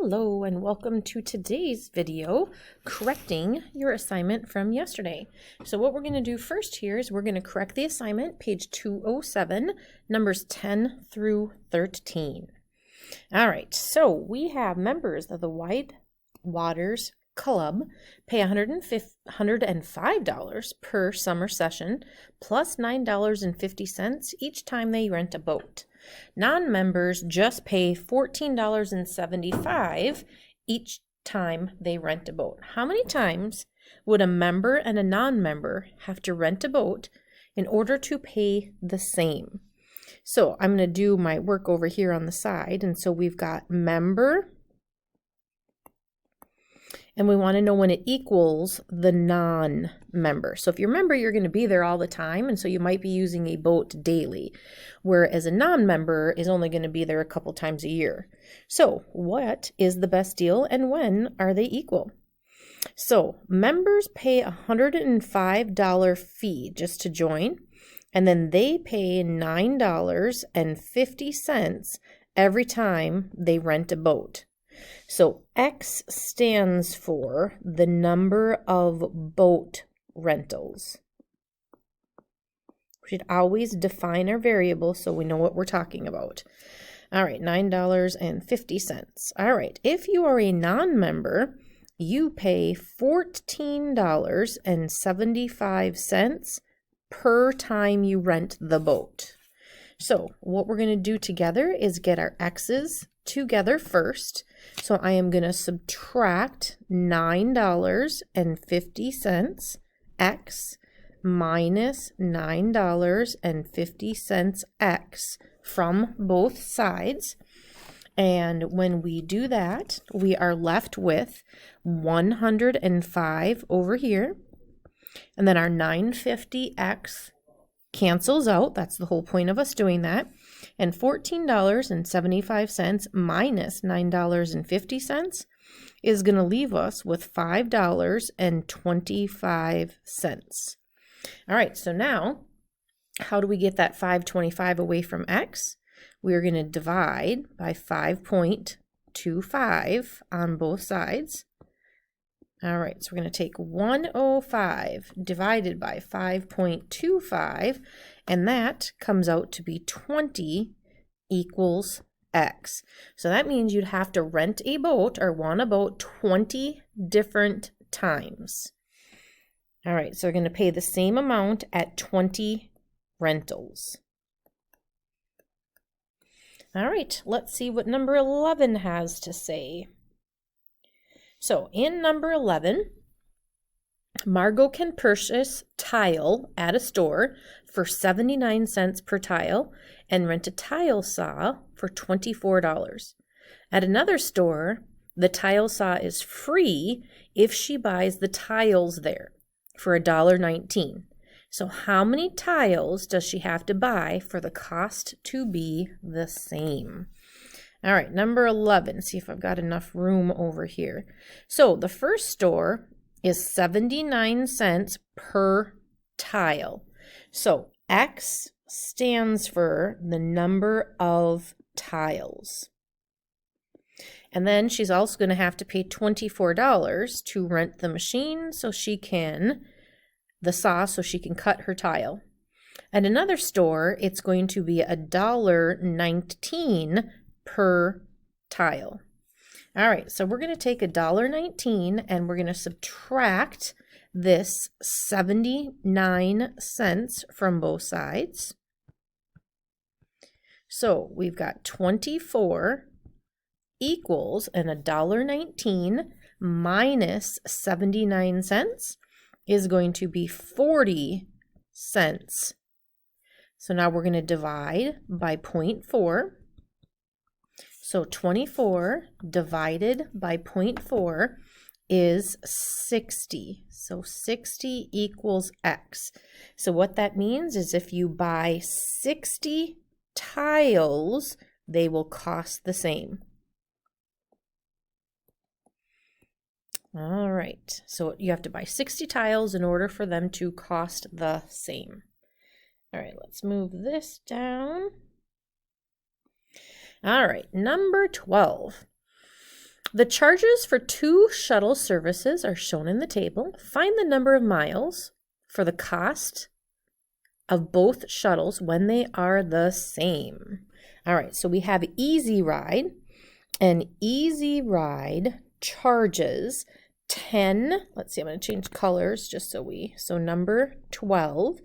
Hello and welcome to today's video, correcting your assignment from yesterday. So what we're going to do first here is we're going to correct the assignment, page 207, numbers 10 through 13. All right, so we have members of the White Waters Club pay $105 per summer session plus $9.50 each time they rent a boat. Non-members just pay $14.75 each time they rent a boat. How many times would a member and a non-member have to rent a boat in order to pay the same? So I'm going to do my work over here on the side. And so we've got member, and we want to know when it equals the non-member. So if you're a member, you're going to be there all the time, and so you might be using a boat daily, whereas a non-member is only going to be there a couple times a year. So what is the best deal, and when are they equal? So members pay a $105 fee just to join, and then they pay $9.50 every time they rent a boat. So X stands for the number of boat rentals. We should always define our variable so we know what we're talking about. All right, $9.50. All right, if you are a non-member, you pay $14.75 per time you rent the boat. So what we're going to do together is get our X's together first. So I am going to subtract $9.50 X minus $9.50 X from both sides. And when we do that, we are left with 105 over here. And then our 950 X cancels out. That's the whole point of us doing that. And $14.75 minus $9.50 is going to leave us with $5.25. All right, so now how do we get that $5.25 away from X? We're going to divide by 5.25 on both sides. All right, so we're going to take 105 divided by 5.25, and that comes out to be 20 equals X. So that means you'd have to rent a boat or want a boat 20 different times. All right, so we're going to pay the same amount at 20 rentals. All right, let's see what number 11 has to say. So in number 11, Margot can purchase tile at a store for 79 cents per tile and rent a tile saw for $24. At another store, the tile saw is free if she buys the tiles there for $1.19. So how many tiles does she have to buy for the cost to be the same? All right, number 11, see if I've got enough room over here. So the first store is 79 cents per tile. So X stands for the number of tiles. And then she's also going to have to pay $24 to rent the machine the saw so she can cut her tile. At another store, it's going to be $1.19 per tile. All right, so we're going to take $1.19 and we're going to subtract this 79 cents from both sides. So we've got 24 equals, and $1.19 minus 79 cents is going to be 40 cents. So now we're going to divide by 0.4. So 24 divided by 0.4 is 60. So 60 equals X. So what that means is if you buy 60 tiles, they will cost the same. All right, so you have to buy 60 tiles in order for them to cost the same. All right, let's move this down. All right, number 12. The charges for 2 shuttle services are shown in the table. Find the number of miles for the cost of both shuttles when they are the same. All right, so we have Easy Ride, and Easy Ride charges 10, let's see, I'm going to change colors just so number 12.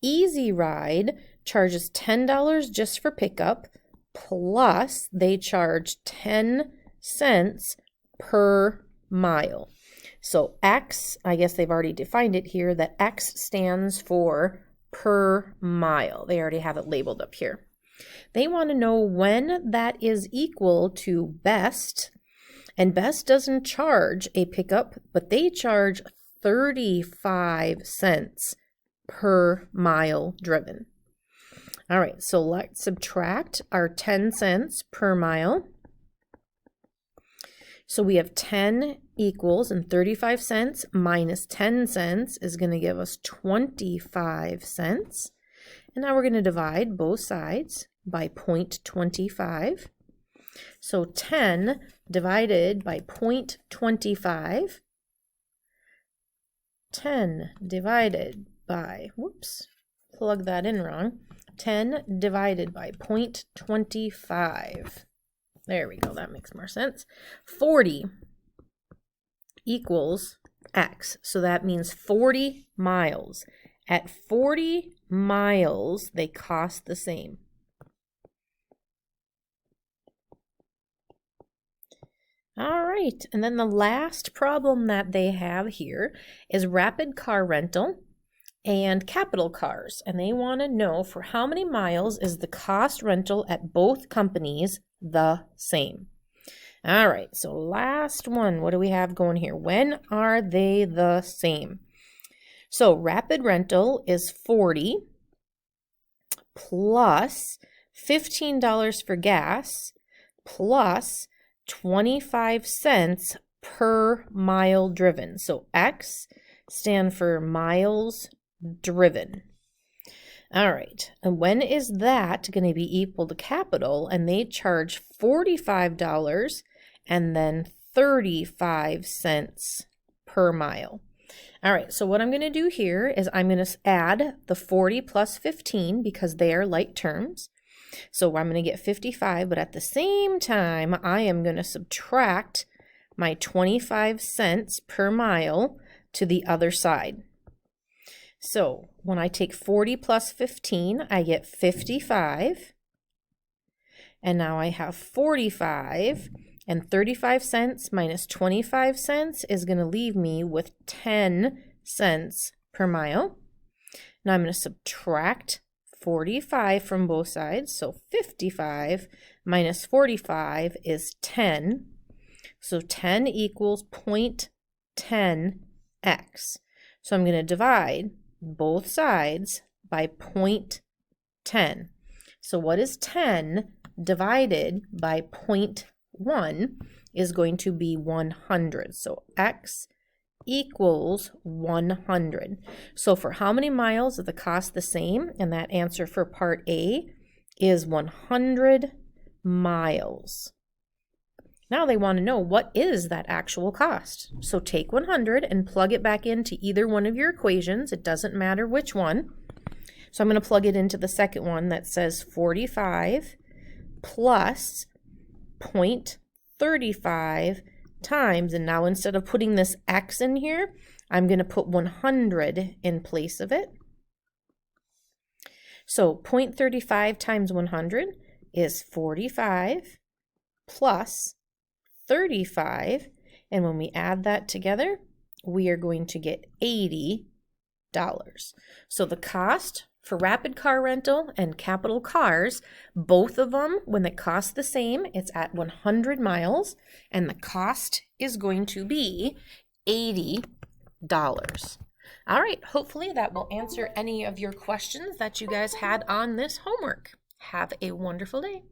Easy Ride charges $10 just for pickup, plus they charge 10 cents per mile. So X, I guess they've already defined it here, that X stands for per mile. They already have it labeled up here. They want to know when that is equal to Best, and Best doesn't charge a pickup, but they charge 35 cents per mile driven. All right, so let's subtract our 10 cents per mile. So we have 10 equals, and 35 cents minus 10 cents is going to give us 25 cents. And now we're going to divide both sides by 0.25. So 10 divided by 0.25. 10 divided by, whoops, plug that in wrong. 10 divided by 0.25. There we go, that makes more sense. 40 equals X, so that means 40 miles. At 40 miles, they cost the same. All right, and then the last problem that they have here is Rapid Car Rental and Capital Cars, and they want to know for how many miles is the cost rental at both companies the same. All right, so last one, what do we have going here? When are they the same? So Rapid Rental is 40 plus $15 for gas plus 25 cents per mile driven. So X stand for miles driven. All right, and when is that going to be equal to Capital? And they charge $45 and then 35 cents per mile. All right, so what I'm going to do here is I'm going to add the 40 plus 15 because they are like terms. So I'm going to get 55, but at the same time, I am going to subtract my 25 cents per mile to the other side. So when I take 40 plus 15, I get 55. And now I have 45, and 35 cents minus 25 cents is going to leave me with 10 cents per mile. Now I'm going to subtract 45 from both sides. So 55 minus 45 is 10. So 10 equals 0.10x. So I'm going to divide both sides by 0.10. So what is 10 divided by 0.1 is going to be 100. So x equals 100. So for how many miles is the cost the same? And that answer for part A is 100 miles. Now they want to know what is that actual cost. So take 100 and plug it back into either one of your equations. It doesn't matter which one. So I'm going to plug it into the second one that says 45 plus 0.35 times, and now instead of putting this x in here, I'm going to put 100 in place of it. So 0.35 times 100 is 45 plus 35, and when we add that together, we are going to get $80. So the cost for Rapid Car Rental and Capital Cars, both of them, when it costs the same, it's at 100 miles, and the cost is going to be $80. All right, hopefully that will answer any of your questions that you guys had on this homework. Have a wonderful day.